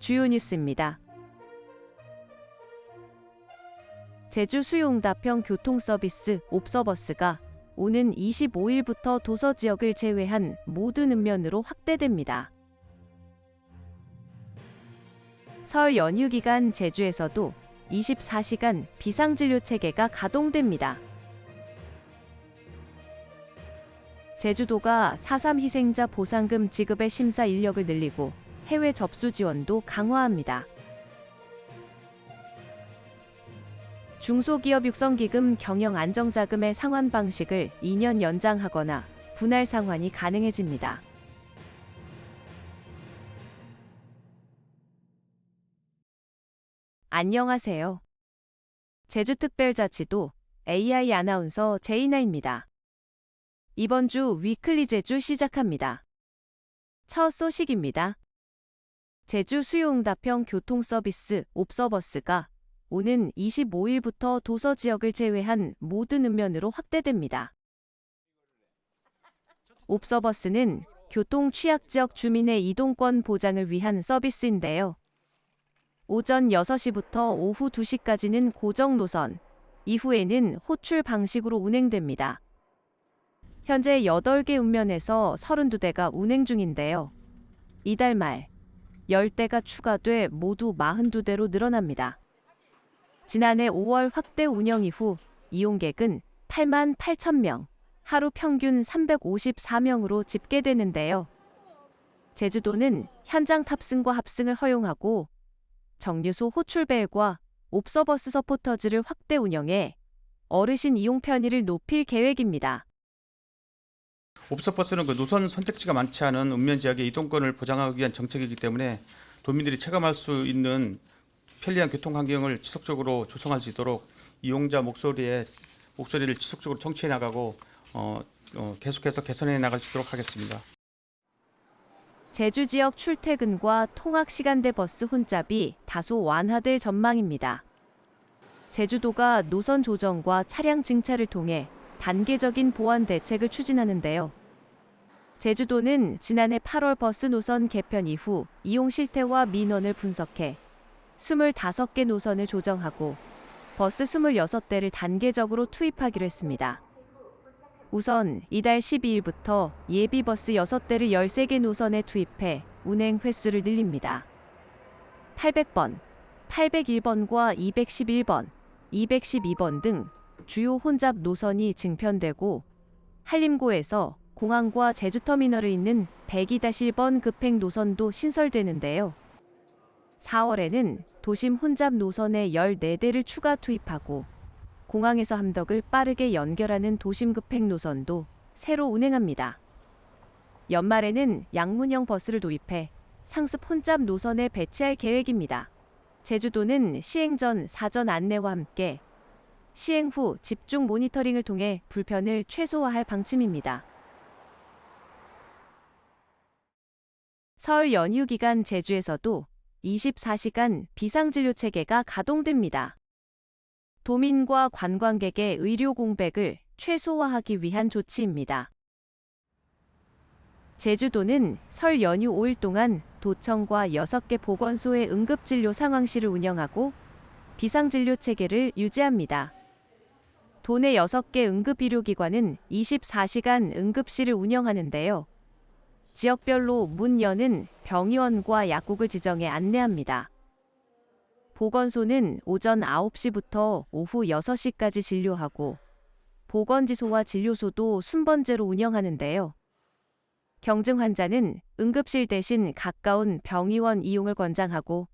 주요 뉴스입니다. 제주 수용답형 교통서비스 옵서버스가 오는 25일부터 도서 지역을 제외한 모든 읍면으로 확대됩니다. 설 연휴 기간 제주에서도 24시간 비상진료 체계가 가동됩니다. 제주도가 4.3 희생자 보상금 지급의 심사 인력을 늘리고 해외 접수 지원도 강화합니다. 중소기업 육성기금 경영 안정자금의 상환 방식을 2년 연장하거나 분할 상환이 가능해집니다. 안녕하세요. 제주특별자치도 AI 아나운서 제이나입니다. 이번 주 위클리 제주 시작합니다. 첫 소식입니다. 제주 수요응답형 교통서비스 옵서버스가 오는 25일부터 도서 지역을 제외한 모든 읍면으로 확대됩니다. 옵서버스는 교통 취약지역 주민의 이동권 보장을 위한 서비스인데요. 오전 6시부터 오후 2시까지는 고정 노선, 이후에는 호출 방식으로 운행됩니다. 현재 8개 읍면에서 32대가 운행 중인데요. 이달 말 10대가 추가돼 모두 42대로 늘어납니다. 지난해 5월 확대 운영 이후 이용객은 8만 8천 명, 하루 평균 354명으로 집계되는데요. 제주도는 현장 탑승과 합승을 허용하고 정류소 호출벨과 옵서버스 서포터즈를 확대 운영해 어르신 이용 편의를 높일 계획입니다. 옵서버스는 노선 선택지가 많지 않은 읍면 지역의 이동권을 보장하기 위한 정책이기 때문에 도민들이 체감할 수 있는 편리한 교통 환경을 지속적으로 조성할 수 있도록 이용자 목소리를 지속적으로 청취해 나가고 계속해서 개선해 나갈 수 있도록 하겠습니다. 제주 지역 출퇴근과 통학 시간대 버스 혼잡이 다소 완화될 전망입니다. 제주도가 노선 조정과 차량 증차를 통해 단계적인 보완 대책을 추진하는데요. 제주도는 지난해 8월 버스 노선 개편 이후 이용 실태와 민원을 분석해 25개 노선을 조정하고 버스 26대를 단계적으로 투입하기로 했습니다. 우선 이달 12일부터 예비버스 6대를 13개 노선에 투입해 운행 횟수를 늘립니다. 800번, 801번과 211번, 212번 등 주요 혼잡 노선이 증편되고 한림고에서 공항과 제주터미널을 잇는 102-1번 급행 노선도 신설되는데요. 4월에는 도심 혼잡 노선에 14대를 추가 투입하고 공항에서 함덕을 빠르게 연결하는 도심 급행 노선도 새로 운행합니다. 연말에는 양문형 버스를 도입해 상습 혼잡 노선에 배치할 계획입니다. 제주도는 시행 전 사전 안내와 함께 시행 후 집중 모니터링을 통해 불편을 최소화할 방침입니다. 설 연휴 기간 제주에서도 24시간 비상진료 체계가 가동됩니다. 도민과 관광객의 의료 공백을 최소화하기 위한 조치입니다. 제주도는 설 연휴 5일 동안 도청과 6개 보건소의 응급진료 상황실을 운영하고 비상진료 체계를 유지합니다. 도내 6개 응급의료기관은 24시간 응급실을 운영하는데요. 지역별로 문 여는 병의원과 약국을 지정해 안내합니다. 보건소는 오전 9시부터 오후 6시까지 진료하고 보건지소와 진료소도 순번제로 운영하는데요. 경증 환자는 응급실 대신 가까운 병의원 이용을 권장하고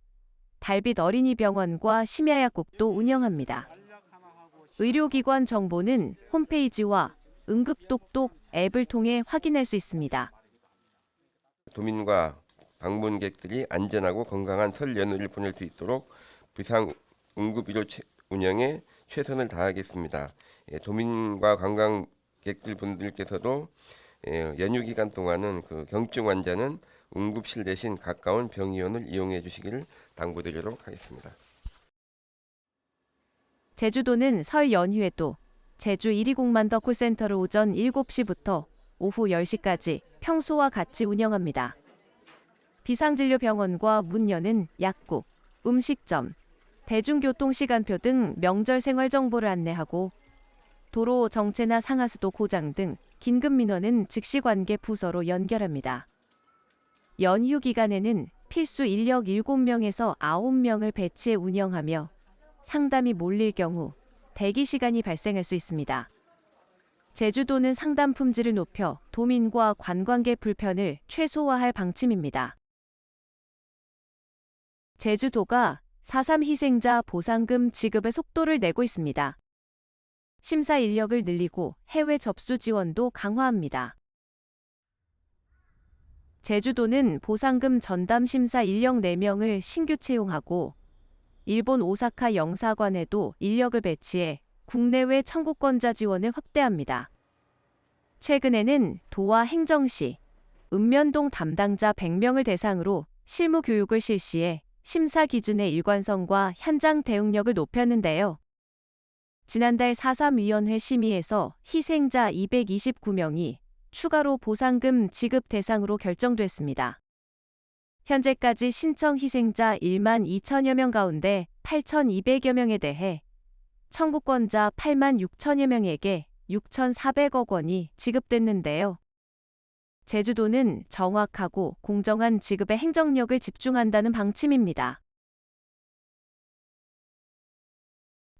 달빛 어린이병원과 심야약국도 운영합니다. 의료기관 정보는 홈페이지와 응급똑똑 앱을 통해 확인할 수 있습니다. 도민과 방문객들이 안전하고 건강한 설 연휴를 보낼 수 있도록 비상 응급의료 운영에 최선을 다하겠습니다. 도민과 관광객들 분들께서도 연휴 기간 동안은 경증 환자는 응급실 대신 가까운 병의원을 이용해 주시기를 당부드리도록 하겠습니다. 제주도는 설 연휴에도 제주 120만더 콜센터를 오전 7시부터 오후 10시까지 평소와 같이 운영합니다. 비상진료병원과 문 여는 약국, 음식점, 대중교통시간표 등 명절 생활 정보를 안내하고 도로 정체나 상하수도 고장 등 긴급 민원은 즉시 관계 부서로 연결합니다. 연휴 기간에는 필수 인력 7명에서 9명을 배치해 운영하며 상담이 몰릴 경우 대기 시간이 발생할 수 있습니다. 제주도는 상담 품질을 높여 도민과 관광객 불편을 최소화할 방침입니다. 제주도가 4.3 희생자 보상금 지급의 속도를 내고 있습니다. 심사 인력을 늘리고 해외 접수 지원도 강화합니다. 제주도는 보상금 전담 심사 인력 4명을 신규 채용하고 일본 오사카 영사관에도 인력을 배치해 국내외 청구권자 지원을 확대합니다. 최근에는 도와 행정시, 읍면동 담당자 100명을 대상으로 실무 교육을 실시해 심사 기준의 일관성과 현장 대응력을 높였는데요. 지난달 4.3 위원회 심의에서 희생자 229명이 추가로 보상금 지급 대상으로 결정됐습니다. 현재까지 신청 희생자 1만 2천여 명 가운데 8,200여 명에 대해 청구권자 8만 6천여 명에게 6,400억 원이 지급됐는데요. 제주도는 정확하고 공정한 지급에 행정력을 집중한다는 방침입니다.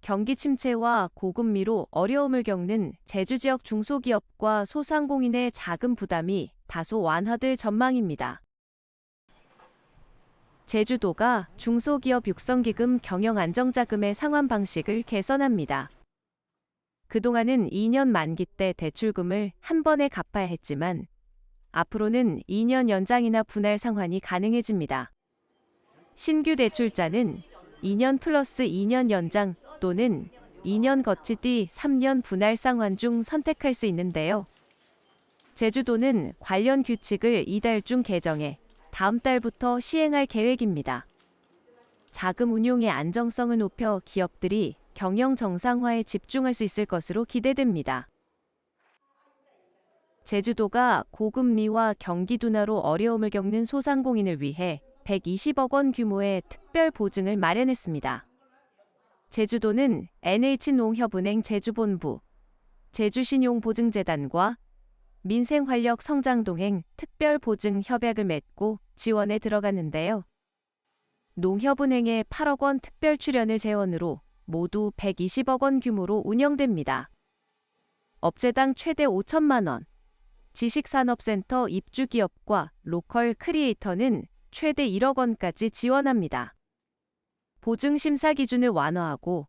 경기 침체와 고금리로 어려움을 겪는 제주 지역 중소기업과 소상공인의 자금 부담이 다소 완화될 전망입니다. 제주도가 중소기업 육성기금 경영안정자금의 상환 방식을 개선합니다. 그동안은 2년 만기 때 대출금을 한 번에 갚아야 했지만 앞으로는 2년 연장이나 분할 상환이 가능해집니다. 신규 대출자는 2년 플러스 2년 연장 또는 2년 거치 뒤 3년 분할 상환 중 선택할 수 있는데요. 제주도는 관련 규칙을 이달 중 개정해 다음 달부터 시행할 계획입니다. 자금 운용의 안정성을 높여 기업들이 경영 정상화에 집중할 수 있을 것으로 기대됩니다. 제주도가 고금리와 경기 둔화로 어려움을 겪는 소상공인을 위해 120억 원 규모의 특별 보증을 마련했습니다. 제주도는 NH농협은행 제주본부, 제주신용보증재단과 민생활력성장동행 특별보증 협약을 맺고 지원에 들어갔는데요. 농협은행의 8억 원 특별 출연을 재원으로 모두 120억 원 규모로 운영됩니다. 업체당 최대 5천만 원, 지식산업센터 입주기업과 로컬 크리에이터는 최대 1억 원까지 지원합니다. 보증 심사 기준을 완화하고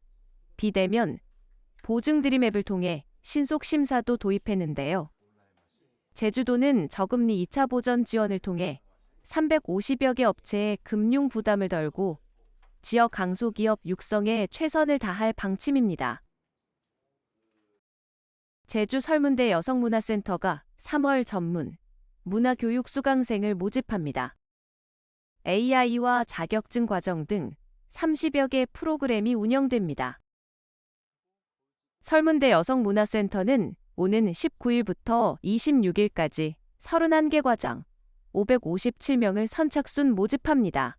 비대면 보증 드림앱을 통해 신속 심사도 도입했는데요. 제주도는 저금리 2차 보전 지원을 통해 350여 개 업체의 금융 부담을 덜고 지역 강소기업 육성에 최선을 다할 방침입니다. 제주 설문대 여성문화센터가 3월 전문 문화교육 수강생을 모집합니다. AI와 자격증 과정 등 30여 개 프로그램이 운영됩니다. 설문대 여성문화센터는 오는 19일부터 26일까지 31개 과정 557명을 선착순 모집합니다.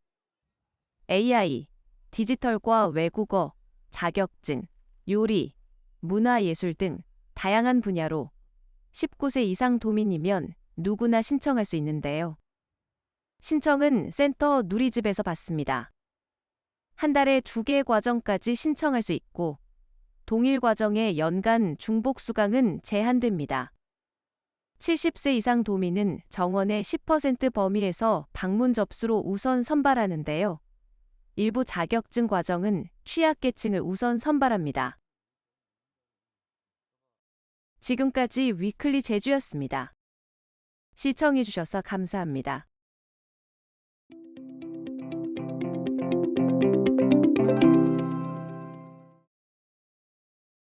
AI, 디지털과 외국어, 자격증, 요리, 문화예술 등 다양한 분야로 19세 이상 도민이면 누구나 신청할 수 있는데요. 신청은 센터 누리집에서 받습니다. 한 달에 2개 과정까지 신청할 수 있고 동일 과정의 연간 중복 수강은 제한됩니다. 70세 이상 도민은 정원의 10% 범위에서 방문 접수로 우선 선발하는데요. 일부 자격증 과정은 취약계층을 우선 선발합니다. 지금까지 위클리 제주였습니다. 시청해주셔서 감사합니다.